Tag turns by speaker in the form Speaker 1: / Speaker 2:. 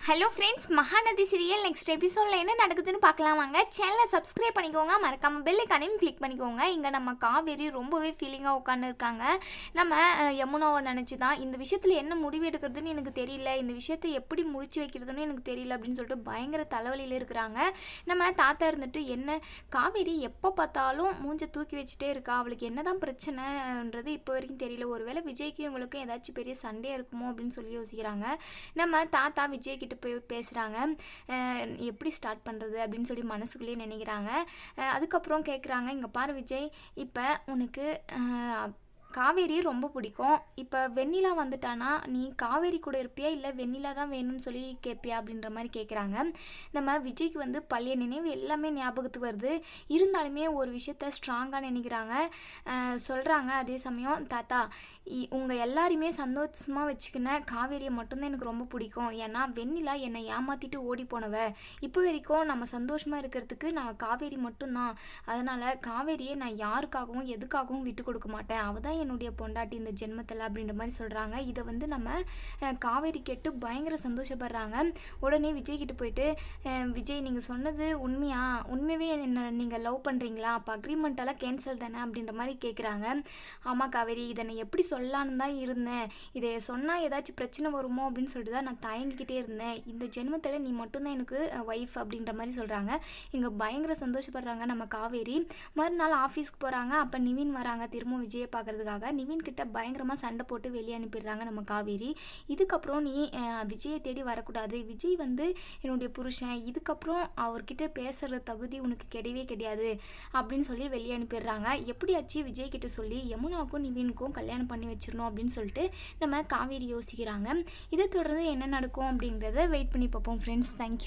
Speaker 1: Hello friends, Mahanadi serial next எபிசோடில் என்ன நடக்குதுன்னு பார்க்கலாம் வாங்க. சேனலை சப்ஸ்கிரைப் பண்ணிக்கோங்க, மறக்காமல் பெல் ஐக்கானையும் கிளிக் பண்ணிக்கோங்க. இங்கே நம்ம காவேரி ரொம்பவே ஃபீலிங்காக உட்காந்து இருக்காங்க. நம்ம யமுனாவை நினச்சி தான் இந்த விஷயத்தில் என்ன முடிவு எடுக்கிறதுன்னு எனக்கு தெரியல, இந்த விஷயத்தை எப்படி முடிச்சு வைக்கிறதுன்னு எனக்கு தெரியல அப்படின்னு சொல்லிட்டு பயங்கர தலைவலியில் இருக்கிறாங்க. நம்ம தாத்தா இருந்துட்டு என்ன காவேரி எப்போ பார்த்தாலும் மூஞ்சை தூக்கி வச்சுட்டே இருக்கா, அவளுக்கு என்ன தான் பிரச்சனைன்றது இப்போ வரைக்கும் தெரியல. ஒருவேளை விஜய்க்கு இவங்களுக்கும் ஏதாச்சும் பெரிய சண்டே இருக்குமோ அப்படின்னு சொல்லி யோசிக்கிறாங்க. நம்ம தாத்தா விஜய் கிட்ட போய் பேசுகிறாங்க, எப்படி ஸ்டார்ட் பண்ணுறது அப்படின்னு சொல்லி மனசுக்குள்ளேயே நினைக்கிறாங்க. அதுக்கப்புறம் கேட்குறாங்க, இங்கே பாரு விஜய், இப்போ உனக்கு காவேரி ரொம்ப பிடிக்கும். இப்போ வெண்ணிலா வந்துட்டானா நீ காவேரி கூட இருப்பியா, இல்லை வெண்ணிலா தான் வேணும்னு சொல்லி கேட்பியா அப்படின்ற மாதிரி கேட்குறாங்க. நம்ம விஜய்க்கு வந்து பழைய நினைவு எல்லாமே ஞாபகத்துக்கு வருது. இருந்தாலுமே ஒரு விஷயத்த ஸ்ட்ராங்காக நினைக்கிறாங்க, சொல்கிறாங்க. அதே சமயம் தாத்தா, உங்கள் எல்லாரையுமே சந்தோஷமாக வச்சுக்கின காவேரியை மட்டும்தான் எனக்கு ரொம்ப பிடிக்கும். ஏன்னா வெண்ணிலா என்னை ஏமாற்றிட்டு ஓடி போனவ. இப்போ வரைக்கும் நம்ம சந்தோஷமாக இருக்கிறதுக்கு நான் காவேரி மட்டும்தான். அதனால் காவேரியை நான் யாருக்காகவும் எதுக்காகவும் விட்டு கொடுக்க மாட்டேன். அவள் தான் என்னுடைய பொண்டாட்டி இந்த ஜென்மத்தில் அப்படின்ற மாதிரி சொல்கிறாங்க. இதை வந்து நம்ம காவேரி கேட்டு பயங்கர சந்தோஷப்படுறாங்க. உடனே விஜய் கிட்ட போயிட்டு, விஜய் நீங்கள் சொன்னது உண்மையா, உண்மையாகவே என்ன நீங்கள் லவ் பண்ணுறீங்களா, அப்போ அக்ரிமெண்ட்டெல்லாம் கேன்சல் தானே அப்படின்ற மாதிரி கேட்குறாங்க. ஆமாம் காவேரி, இதை நான் எப்படி சொல்லலான்னு தான் இருந்தேன், இதை சொன்னால் ஏதாச்சும் பிரச்சனை வருமோ அப்படின்னு சொல்லிட்டு தான் நான் தயங்கிக்கிட்டே இருந்தேன். இந்த ஜென்மத்தில் நீ மட்டும்தான் எனக்கு ஒய்ஃப் அப்படின்ற மாதிரி சொல்கிறாங்க. இங்கே பயங்கர சந்தோஷப்படுறாங்க நம்ம காவேரி. மறுநாள் ஆஃபீஸ்க்கு போகிறாங்க. அப்போ நிவின் வராங்க திரும்ப விஜயை பார்க்குறதுக்காக. நிவின் கிட்ட பயங்கரமாக சண்டை போட்டு வெளியே அனுப்பிடுறாங்க நம்ம காவேரி. இதுக்கப்புறம் நீ விஜயை தேடி வரக்கூடாது, விஜய் வந்து என்னுடைய புருஷன், இதுக்கப்புறம் அவர்கிட்ட பேசுகிற தகுதி உனக்கு கிடையவே கிடையாது அப்படின்னு சொல்லி வெளியே அனுப்பிடுறாங்க. எப்படியாச்சு விஜய் கிட்ட சொல்லி யமுனாவுக்கும் நிவினுக்கும் கல்யாணம் பண்ணி வச்சிடணும் அப்படின்னு சொல்லிட்டு நம்ம காவேரி யோசிக்கிறாங்க. இதை தொடர்ந்து என்ன நடக்கும் அப்படிங்கிறத வெயிட் பண்ணி பார்ப்போம் ஃப்ரெண்ட்ஸ். தேங்க்யூ.